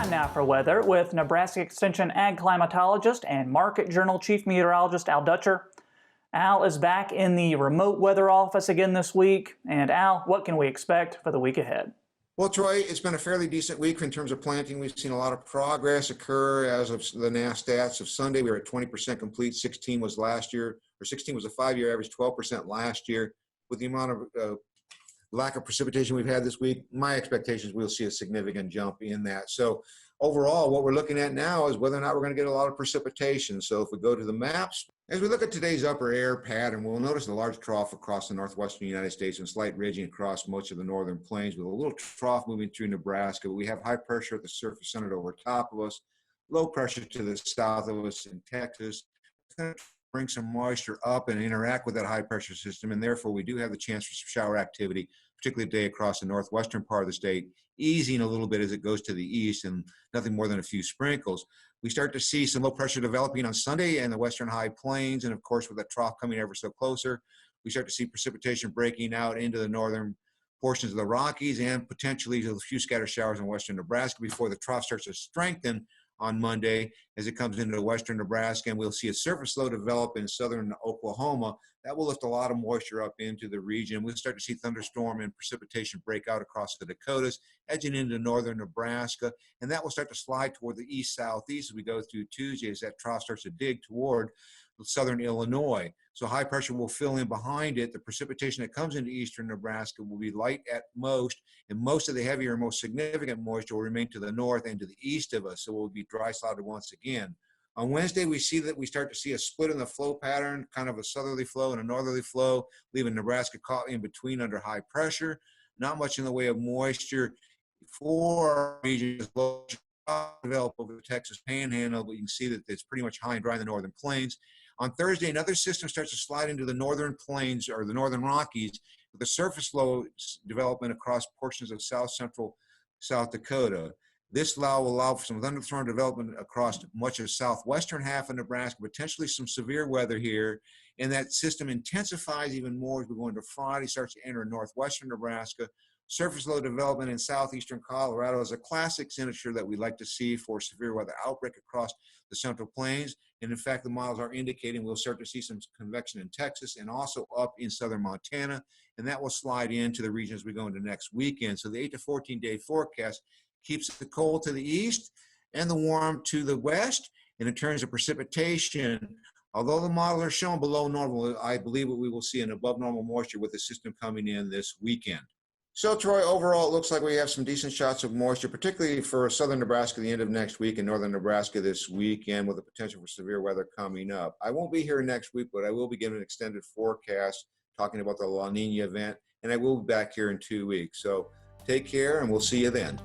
Time now for weather with Nebraska Extension Ag Climatologist and Market Journal Chief Meteorologist Al Dutcher. Al is back in the remote weather office again this week. And Al, what can we expect for the week ahead? Well, Troy, it's been a fairly decent week in terms of planting. We've seen a lot of progress occur as of the NAS stats of Sunday. We were at 20% complete. 16 was last year, or 16 was a 5-year average, 12% last year. With the amount of lack of precipitation we've had this week, my expectations we'll see a significant jump in that. So overall, what we're looking at now is whether or not we're going to get a lot of precipitation. So if we go to the maps, as we look at today's upper air pattern, we'll notice a large trough across the northwestern United States and slight ridging across much of the northern plains with a little trough moving through Nebraska. We have high pressure at the surface centered over top of us, low pressure to the south of us in Texas. It's going to bring some moisture up and interact with that high pressure system, and therefore we do have the chance for some shower activity, particularly today across the northwestern part of the state, easing a little bit as it goes to the east and nothing more than a few sprinkles. We start to see some low pressure developing on Sunday in the western high plains, and of course with that trough coming ever so closer, we start to see precipitation breaking out into the northern portions of the Rockies and potentially a few scattered showers in western Nebraska before the trough starts to strengthen on Monday as it comes into western Nebraska, and we'll see a surface low develop in southern Oklahoma. That will lift a lot of moisture up into the region. We'll start to see thunderstorm and precipitation break out across the Dakotas, edging into northern Nebraska, and that will start to slide toward the east-southeast as we go through Tuesday as that trough starts to dig toward southern Illinois. So high pressure will fill in behind it. The precipitation that comes into eastern Nebraska will be light at most, and most of the heavier and most significant moisture will remain to the north and to the east of us, so we'll be dry slotted once again. On Wednesday, we start to see a split in the flow pattern, kind of a southerly flow and a northerly flow, leaving Nebraska caught in between under high pressure. Not much in the way of moisture for regions develop over the Texas Panhandle, but you can see that it's pretty much high and dry in the northern plains. On Thursday, another system starts to slide into the northern plains or the northern Rockies with a surface low development across portions of south central South Dakota. This will allow for some thunderstorm development across much of southwestern half of Nebraska, potentially some severe weather here. And that system intensifies even more as we go into Friday, starts to enter northwestern Nebraska. Surface low development in southeastern Colorado is a classic signature that we like to see for severe weather outbreak across the central plains. And in fact, the models are indicating we'll start to see some convection in Texas and also up in southern Montana. And that will slide into the region as we go into next weekend. So the 8 to 14 day forecast keeps the cold to the east and the warm to the west. And in terms of precipitation, although the models are shown below normal, I believe that we will see an above normal moisture with the system coming in this weekend. So, Troy, overall, it looks like we have some decent shots of moisture, particularly for southern Nebraska the end of next week and northern Nebraska this weekend with the potential for severe weather coming up. I won't be here next week, but I will be giving an extended forecast talking about the La Nina event, and I will be back here in 2 weeks. So take care, and we'll see you then.